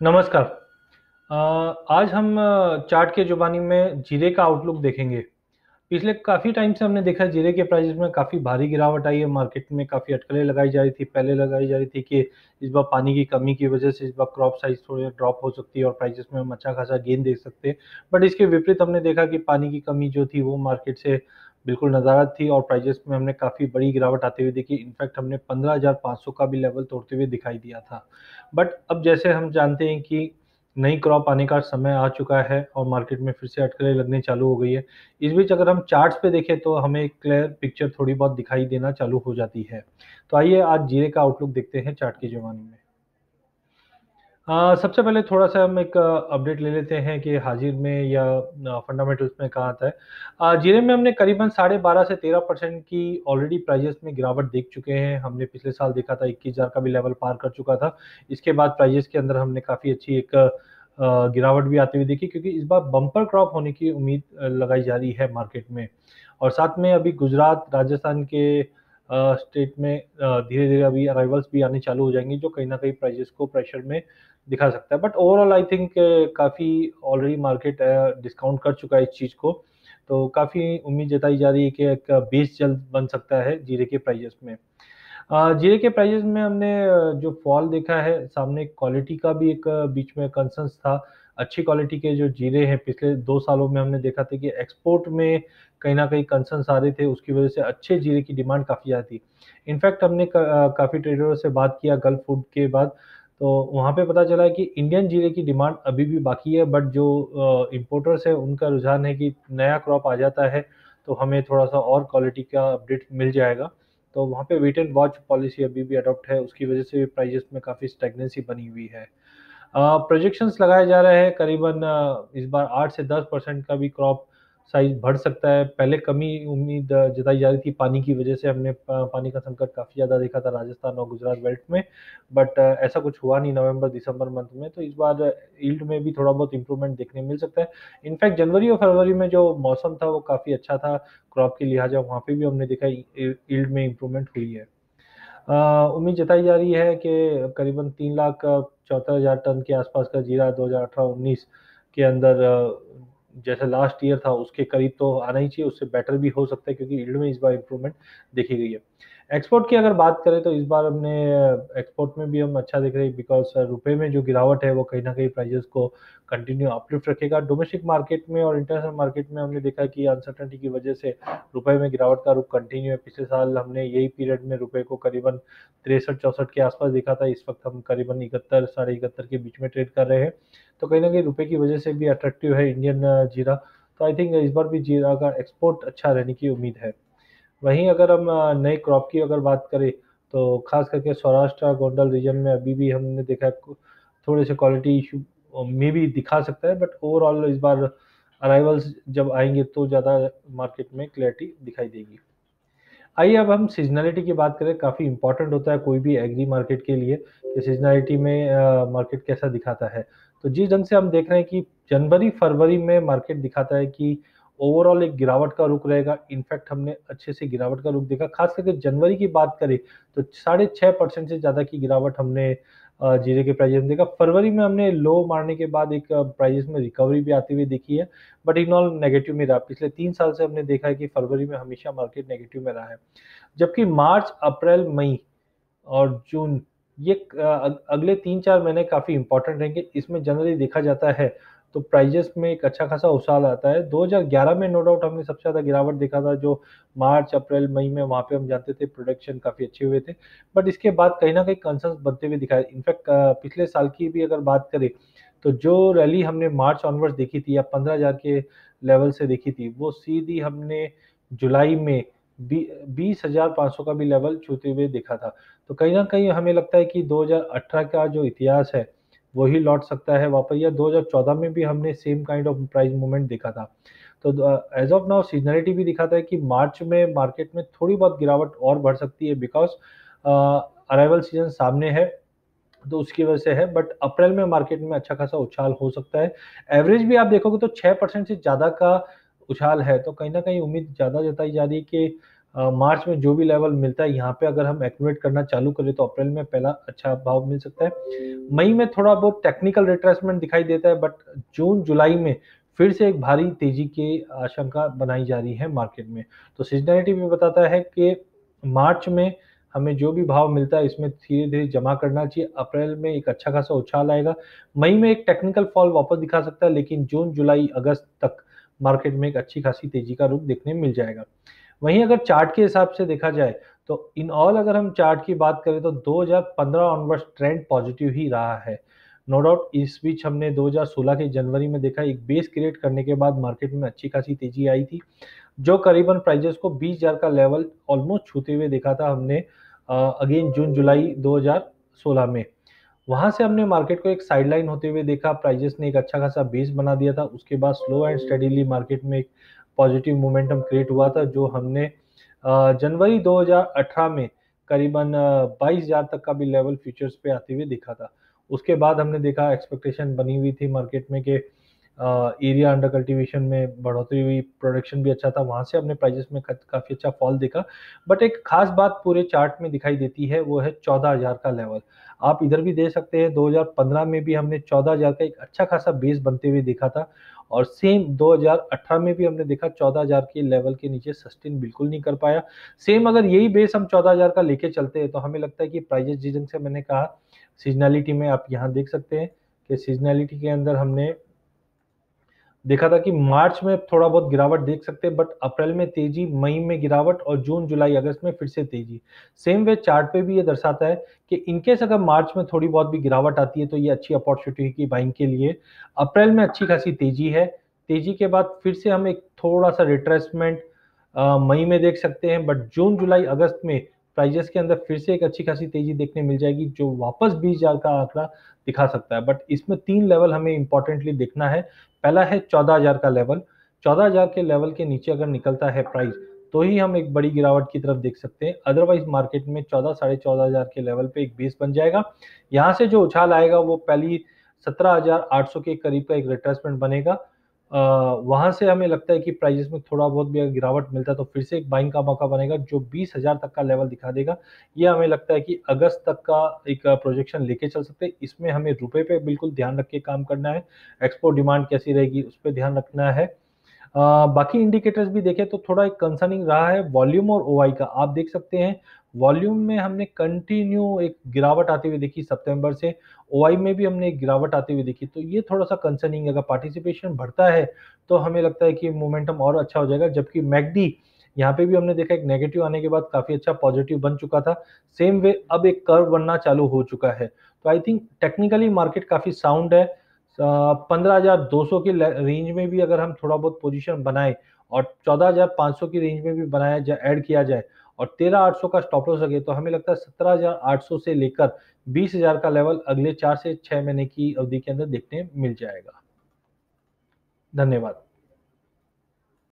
नमस्कार। आज हम चार्ट के ज़ुबानी में जीरे का आउटलुक देखेंगे। पिछले काफ़ी टाइम से हमने देखा है जीरे के प्राइसेज़ में काफ़ी भारी गिरावट आई है, मार्केट में काफ़ी अटकलें लगाई जा रही थी। पहले लगाई जा रही थी कि इस बार पानी की कमी की वजह से इस बार क्रॉप साइज़ थोड़ी ड्रॉप हो सकती है और प्राइसेज़ में हम अच्छा खासा गेन देख सकते हैं। बट इसके विपरीत हमने देखा कि पानी की कमी जो थी वो मार्केट से बिल्कुल नदारद थी और प्राइसेज़ में हमने काफ़ी बड़ी गिरावट आते हुए देखी। इनफैक्ट हमने 15,500 का भी लेवल तोड़ते हुए दिखाई दिया था। बट अब जैसे हम जानते हैं कि नई क्रॉप आने का समय आ चुका है और मार्केट में फिर से अटकलें लगनी चालू हो गई है। इस बीच अगर हम चार्ट्स पे देखें तो हमें एक क्लियर पिक्चर थोड़ी बहुत दिखाई देना चालू हो जाती है। तो आइए आज जीरे का आउटलुक देखते हैं चार्ट की ज़माने में। सबसे पहले थोड़ा-सा हम एक अपडेट ले लेते हैं कि हाज़िर में या फंडामेंटल्स में कहाँ आता है। जीरे में हमने करीबन साढ़े 12 से 13% की ऑलरेडी प्राइसेज़ में गिरावट देख चुके हैं। हमने पिछले साल देखा था 21,000 का भी लेवल पार कर चुका था। इसके बाद प्राइसेज़ के अंदर हमने काफ़ी अच्छी एक गिरावट भी आती हुई देखी क्योंकि इस बार बम्पर क्रॉप होने की उम्मीद लगाई जा रही है मार्केट में। और साथ में अभी गुजरात, राजस्थान के स्टेट में धीरे-धीरे अभी अराइवल्स भी आने चालू हो जाएँगे जो कहीं न कहीं प्राइसेज़ को प्रेशर में दिखा सकता है। बट ओवरऑल आई थिंक काफ़ी ऑलरेडी मार्केट डिस्काउंट कर चुका है इस चीज़ को। तो काफ़ी उम्मीद जताई जा रही है कि एक बेस जल्द बन सकता है जीरे के प्राइसेज़ में। जीरे के प्राइसेज़ में हमने जो फॉल देखा है, सामने क्वालिटी का भी एक बीच में कंसर्न्स था। अच्छी क्वालिटी के जो जीरे हैं, पिछले 2 सालों में हमने देखा था कि एक्सपोर्ट में कहीं न कहीं कंसर्न्स आ रहे थे, उसकी वजह से अच्छे जीरे की डिमांड काफ़ी ज़्यादा थी। इनफैक्ट हमने काफ़ी ट्रेडरों से बात किया गल्फ फूड के बाद, तो वहाँ पे पता चला है कि इंडियन जीरे की डिमांड अभी भी बाकी है, बट जो इम्पोर्टर्स हैं, उनका रुझान है कि नया क्रॉप आ जाता है, तो हमें थोड़ा-सा और क्वालिटी का अपडेट मिल जाएगा। तो वहाँ पे वेट एंड वॉच पॉलिसी अभी भी अडॉप्ट है, उसकी वजह से प्राइसेज़ में काफ़ी स्टैग्नेंसी बनी हुई है। प्रोजेक्शंस लगाए जा रहे हैं करीबन इस बार 8 से 10% का भी क्रॉप साइज़ बढ़ सकता है। पहले कमी उम्मीद जताई जा रही थी पानी की वजह से हमने पानी का संकट काफ़ी ज़्यादा देखा था राजस्थान और गुजरात बेल्ट में, बट ऐसा कुछ हुआ नहीं नवंबर-दिसंबर मंथ में, तो इस बार यील्ड में भी थोड़ा बहुत इम्प्रूवमेंट देखने मिल सकता है। इनफैक्ट जनवरी और फरवरी में जो मौसम था वो काफ़ी अच्छा था क्रॉप के लिहाजा, वहाँ पे भी हमने देखा यील्ड में इम्प्रूवमेंट हुई है। उम्मीद जताई जा रही है कि करीबन 3,74,000 टन के आसपास का जीरा 2018-19 के अंदर जैसे लास्ट ईयर था उसके करीब तो आना ही चाहिए, उससे बेटर भी हो सकता है क्योंकि यील्ड में इस बार इम्प्रूवमेंट देखी गई है। एक्सपोर्ट की अगर बात करें तो इस बार हमने एक्सपोर्ट में भी हम अच्छा देख रहे हैं बिकॉज़ रुपए में जो गिरावट है वो कहीं न कहीं प्राइसेज़ को कंटिन्यू अपलिफ्ट रखेगा। डोमेस्टिक मार्केट में और इंटरनेशनल मार्केट में हमने देखा कि अनसर्टेनिटी की वजह से रुपए में गिरावट का रुख कंटिन्यू है। पिछले साल हमने यही पीरियड में रुपए को करीबन 63-64 के आसपास देखा था। इस वक़्त हम करीबन 71 साढ़े 71 के बीच में ट्रेड कर रहे हैं। तो कहीं न कहीं रुपए की वजह से भी अट्रैक्टिव है इंडियन जीरा। तो आई थिंक इस बार भी जीरा का एक्सपोर्ट अच्छा रहने की उम्मीद है। वहीं अगर हम नए क्रॉप की अगर बात करें, तो ख़ास करके सौराष्ट्र, गोंडल रीजन में अभी भी हमने देखा है थोड़े से क्वालिटी इश्यू में भी दिखा सकता है, बट ओवरऑल इस बार अराइवल्स जब आएँगे तो ज़्यादा मार्केट में क्लैरिटी दिखाई देगी। आइए अब हम सीज़नैलिटी की बात करें, काफ़ी इम्पोर्टेंट होता है कोई भी एग्री मार्केट के लिए कि सीज़नैलिटी में मार्केट कैसा दिखाता है। तो जिस ढंग से हम देख रहे हैं कि जनवरी-फरवरी में मार्केट दिखाता है कि ओवरऑल एक गिरावट का रुख रहेगा। इनफैक्ट हमने अच्छे से गिरावट का रुख देखा, ख़ास करके जनवरी की बात करें तो 6.5% से ज़्यादा की गिरावट हमने जीरे के प्राइसेज़ में देखा। फरवरी में हमने लो मारने के बाद एक प्राइसेज़ में रिकवरी भी आती हुई दिखी है, बट इन ऑल नेगेटिव में रहा। पिछले 3 साल से हमने देखा है कि फरवरी में हमेशा मार्केट नेगेटिव में रहा है। जबकि मार्च, अप्रैल, मई और जून ये अगले 3-4 महीने काफ़ी इम्पोर्टेंट रहेंगे। इसमें जनरली देखा जाता है तो प्राइसेज़ में एक अच्छा खासा उछाल आता है। 2011 में नो डाउट हमने सबसे ज़्यादा गिरावट देखा था जो मार्च, अप्रैल, मई में वहाँ पे हम जानते थे प्रोडक्शन काफ़ी अच्छे हुए थे। बट इसके बाद कहीं न कहीं कंसर्न्स बनते हुए दिखाई इनफैक्ट पिछले साल की भी अगर बात करें तो जो रैली हमने मार्च ऑनवर्ड्स देखी थी या 15,000 के लेवल से देखी थी, वो सीधी हमने जुलाई में बी 20,500 का भी लेवल छूते हुए देखा था। तो कहीं न कहीं हमें लगता है कि 2018 का जो इतिहास है, वही लौट सकता है वापस या 2014 में भी हमने same kind of price movement देखा था। तो एज़ ऑफ नाउ सीज़नैलिटी भी दिखाता है कि मार्च में मार्केट में थोड़ी बहुत गिरावट और बढ़ सकती है बिकॉज़ अराइवल सीज़न सामने है, तो उसकी वजह से है, बट अप्रैल में मार्केट में अच्छा खासा उछाल हो सकता है। एवरेज भी आप देखोगे तो 6% से ज़्यादा का उछाल है, तो कहीं न कहीं उम्मीद ज़्यादा जताई जा रही है कि मार्च में जो भी लेवल मिलता है यहाँ पे अगर हम एक्यूमुलेट करना चालू करें तो अप्रैल में पहला अच्छा भाव मिल सकता है। मई में थोड़ा बहुत टेक्निकल रिट्रेसमेंट दिखाई देता है, बट जून जुलाई में फिर से एक भारी तेजी की आशंका बनाई जा रही है मार्केट में। तो सीजनैलिटी भी बताता है कि मार्च में हमें जो भी भाव मिलता है इसमें धीरे-धीरे जमा करना चाहिए। अप्रैल में एक अच्छा खासा उछाल आएगा। मई में एक टेक्निकल फॉल वापस दिखा सकता है, लेकिन जून, जुलाई, अगस्त तक मार्केट में एक अच्छी खासी तेजी का रुख देखने मिल जाएगा। वहीं अगर चार्ट के हिसाब से देखा जाए तो इन ऑल अगर हम चार्ट की बात करें तो 2015 ऑनवर्ड्स ट्रेंड पॉजिटिव ही रहा है। नो डाउट इस बीच हमने 2016 के जनवरी में देखा एक बेस क्रिएट करने के बाद मार्केट में अच्छी खासी तेजी आई थी, जो करीबन प्राइजेस को 20,000 का लेवल ऑलमोस्ट छूते हुए देखा था हमने अगेन जून जुलाई 2016 में। वहाँ से हमने मार्केट को एक साइडलाइन होते हुए देखा, प्राइजेस ने एक अच्छा खासा बेस बना दिया था, उसके बाद स्लो एंड स्टेडीली मार्केट में एक पॉजिटिव मोमेंटम क्रिएट हुआ था, जो हमने जनवरी 2018 में करीबन 22,000 तक का भी लेवल फ्यूचर्स पे आते हुए देखा था। उसके बाद हमने देखा एक्सपेक्टेशन बनी हुई थी मार्केट में कि एरिया अंडर कल्टीवेशन में बढ़ोतरी हुई, प्रोडक्शन भी अच्छा था, वहाँ से हमने प्राइजेस में काफ़ी अच्छा फॉल देखा। बट एक खास बात पूरे चार्ट में दिखाई देती है, वो है 14,000 का लेवल। आप इधर भी दे सकते हैं, 2015 में भी हमने 14,000 का एक अच्छा खासा बेस बनते हुए देखा था, और सेम 2018 में भी हमने देखा 14,000 के लेवल के नीचे सस्टेन बिल्कुल नहीं कर पाया। सेम अगर यही बेस हम 14,000 का लेके चलते हैं तो हमें लगता है कि प्राइजेस जिस ढंग से मैंने कहा सीजनैलिटी में आप यहाँ देख सकते हैं कि सीजनैलिटी के अंदर हमने देखा था कि मार्च में थोड़ा बहुत गिरावट देख सकते हैं, बट अप्रैल में तेजी, मई में गिरावट और जून, जुलाई, अगस्त में फिर से तेजी। सेम वे चार्ट पे भी ये दर्शाता है कि इन केस अगर मार्च में थोड़ी बहुत भी गिरावट आती है तो ये अच्छी अपॉर्चुनिटी की बाइंग के लिए। अप्रैल में अच्छी खासी तेजी है। तेजी के बाद फिर से हम एक थोड़ा-सा रिट्रेसमेंट मई में देख सकते हैं, बट जून, जुलाई, अगस्त में प्राइजेस के अंदर फिर से एक अच्छी खासी तेजी देखने मिल जाएगी, जो वापस 20,000 का आंकड़ा दिखा सकता है। बट इसमें 3 लेवल हमें इम्पोर्टेंटली देखना है। पहला है 14,000 का लेवल। 14,000 के लेवल के नीचे अगर निकलता है प्राइस, तो ही हम एक बड़ी गिरावट की तरफ देख सकते हैं। अदरवाइज़ मार्केट में 14 साढ़े 14,000 के लेवल पे एक बेस बन जाएगा। यहाँ से जो उछाल आएगा वो पहली 17,800 के करीब का एक रिट्रेसमेंट बनेगा। वहाँ से हमें लगता है कि प्राइसेज़ में थोड़ा बहुत भी अगर गिरावट मिलता है तो फिर से एक बाइंग का मौका बनेगा, जो 20,000 तक का लेवल दिखा देगा। ये हमें लगता है कि अगस्त तक का एक प्रोजेक्शन लेके चल सकते हैं। इसमें हमें रुपए पे बिल्कुल ध्यान रख के काम करना है। एक्सपोर्ट डिमांड कैसी रहेगी उस पे ध्यान रखना है। बाकी इंडिकेटर्स भी देखें तो थोड़ा एक कंसर्निंग रहा है वॉल्यूम और ओआई का। आप देख सकते हैं वॉल्यूम में हमने कंटिन्यू एक गिरावट आती हुई देखी सितंबर से, ओआई में भी हमने एक गिरावट आती हुई देखी। तो ये थोड़ा-सा कंसर्निंग है, अगर पार्टिसिपेशन बढ़ता है तो हमें लगता है कि मोमेंटम और अच्छा हो जाएगा। जबकि मैकडी यहाँ पे भी हमने देखा एक नेगेटिव आने के बाद काफ़ी अच्छा पॉजिटिव बन चुका था। सेम वे अब एक कर्व बनना चालू हो चुका है। तो आई थिंक टेक्निकली मार्केट काफ़ी साउंड है। 15,200 की रेंज में भी अगर हम थोड़ा बहुत पोजीशन बनाएँ और 14,500 की रेंज में भी बनाया जाए, ऐड किया जाए और 13,800 का स्टॉप लॉस लगे, तो हमें लगता है 17,800 से लेकर 20,000 का लेवल अगले 4 से 6 महीने की अवधि के अंदर देखने मिल जाएगा। धन्यवाद।